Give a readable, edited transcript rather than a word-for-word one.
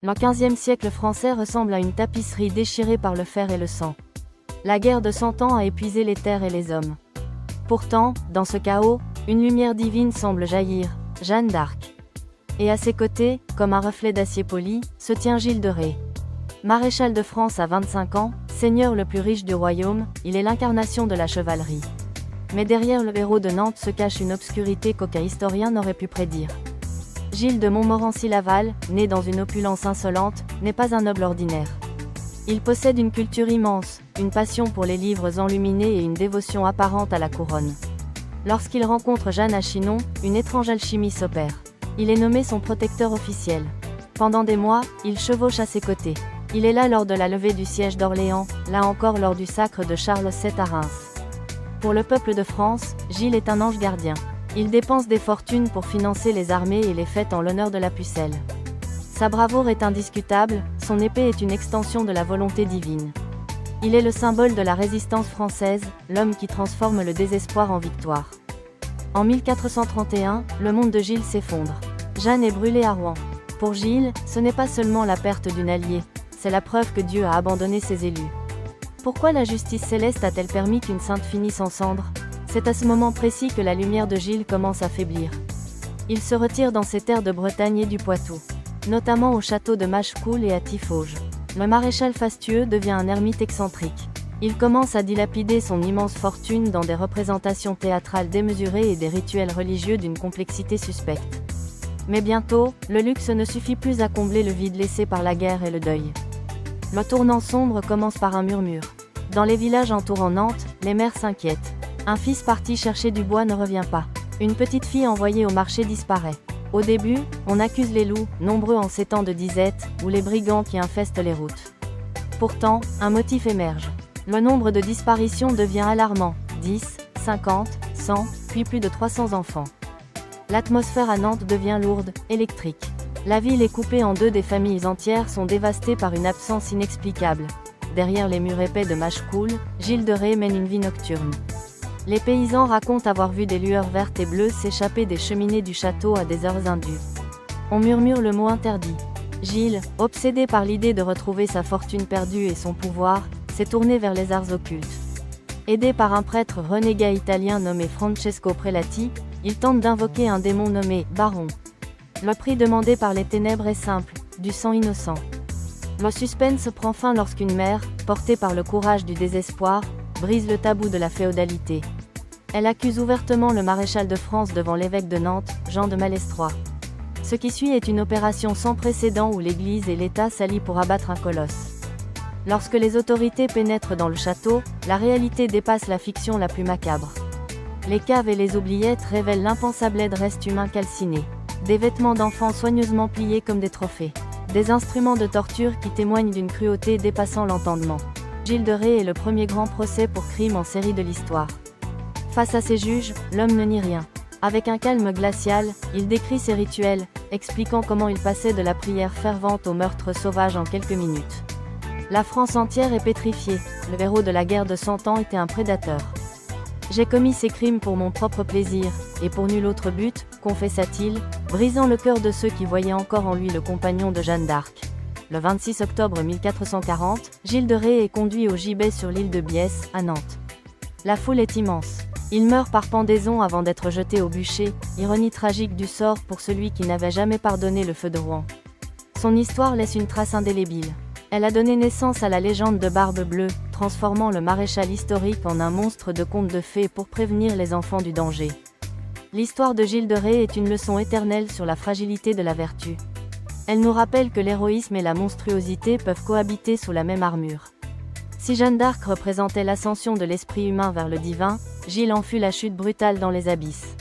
Le XVe siècle français ressemble à une tapisserie déchirée par le fer et le sang. La guerre de 100 ans a épuisé les terres et les hommes. Pourtant, dans ce chaos, une lumière divine semble jaillir, Jeanne d'Arc. Et à ses côtés, comme un reflet d'acier poli, se tient Gilles de Rais. Maréchal de France à 25 ans, seigneur le plus riche du royaume, il est l'incarnation de la chevalerie. Mais derrière le héros de Nantes se cache une obscurité qu'aucun historien n'aurait pu prédire. Gilles de Montmorency-Laval, né dans une opulence insolente, n'est pas un noble ordinaire. Il possède une culture immense, une passion pour les livres enluminés et une dévotion apparente à la couronne. Lorsqu'il rencontre Jeanne à Chinon, une étrange alchimie s'opère. Il est nommé son protecteur officiel. Pendant des mois, il chevauche à ses côtés. Il est là lors de la levée du siège d'Orléans, là encore lors du sacre de Charles VII à Reims. Pour le peuple de France, Gilles est un ange gardien. Il dépense des fortunes pour financer les armées et les fêtes en l'honneur de la pucelle. Sa bravoure est indiscutable, son épée est une extension de la volonté divine. Il est le symbole de la résistance française, l'homme qui transforme le désespoir en victoire. En 1431, le monde de Gilles s'effondre. Jeanne est brûlée à Rouen. Pour Gilles, ce n'est pas seulement la perte d'une alliée, c'est la preuve que Dieu a abandonné ses élus. Pourquoi la justice céleste a-t-elle permis qu'une sainte finisse en cendres ? C'est à ce moment précis que la lumière de Gilles commence à faiblir. Il se retire dans ses terres de Bretagne et du Poitou, notamment au château de Machecoul et à Tiffauges. Le maréchal fastueux devient un ermite excentrique. Il commence à dilapider son immense fortune dans des représentations théâtrales démesurées et des rituels religieux d'une complexité suspecte. Mais bientôt, le luxe ne suffit plus à combler le vide laissé par la guerre et le deuil. Le tournant sombre commence par un murmure. Dans les villages entourant Nantes, les mères s'inquiètent. Un fils parti chercher du bois ne revient pas. Une petite fille envoyée au marché disparaît. Au début, on accuse les loups, nombreux en ces temps de disette, ou les brigands qui infestent les routes. Pourtant, un motif émerge. Le nombre de disparitions devient alarmant. 10, 50, 100, puis plus de 300 enfants. L'atmosphère à Nantes devient lourde, électrique. La ville est coupée en deux, des familles entières sont dévastées par une absence inexplicable. Derrière les murs épais de Machecoul, Gilles de Rais mène une vie nocturne. Les paysans racontent avoir vu des lueurs vertes et bleues s'échapper des cheminées du château à des heures indues. On murmure le mot interdit. Gilles, obsédé par l'idée de retrouver sa fortune perdue et son pouvoir, s'est tourné vers les arts occultes. Aidé par un prêtre renégat italien nommé Francesco Prelati, il tente d'invoquer un démon nommé Baron. Le prix demandé par les ténèbres est simple, du sang innocent. Le suspense prend fin lorsqu'une mère, portée par le courage du désespoir, brise le tabou de la féodalité. Elle accuse ouvertement le maréchal de France devant l'évêque de Nantes, Jean de Malestroit. Ce qui suit est une opération sans précédent où l'Église et l'État s'allient pour abattre un colosse. Lorsque les autorités pénètrent dans le château, la réalité dépasse la fiction la plus macabre. Les caves et les oubliettes révèlent l'impensable reste humain calciné. Des vêtements d'enfants soigneusement pliés comme des trophées. Des instruments de torture qui témoignent d'une cruauté dépassant l'entendement. Gilles de Rais est le premier grand procès pour crime en série de l'histoire. Face à ses juges, l'homme ne nie rien. Avec un calme glacial, il décrit ses rituels, expliquant comment il passait de la prière fervente au meurtre sauvage en quelques minutes. La France entière est pétrifiée, le héros de la guerre de 100 ans était un prédateur. J'ai commis ces crimes pour mon propre plaisir, et pour nul autre but, confessa-t-il, brisant le cœur de ceux qui voyaient encore en lui le compagnon de Jeanne d'Arc. Le 26 octobre 1440, Gilles de Rais est conduit au gibet sur l'île de Biesse, à Nantes. La foule est immense. Il meurt par pendaison avant d'être jeté au bûcher, ironie tragique du sort pour celui qui n'avait jamais pardonné le feu de Rouen. Son histoire laisse une trace indélébile. Elle a donné naissance à la légende de Barbe Bleue, transformant le maréchal historique en un monstre de conte de fées pour prévenir les enfants du danger. L'histoire de Gilles de Rais est une leçon éternelle sur la fragilité de la vertu. Elle nous rappelle que l'héroïsme et la monstruosité peuvent cohabiter sous la même armure. Si Jeanne d'Arc représentait l'ascension de l'esprit humain vers le divin, Gilles en fut la chute brutale dans les abysses.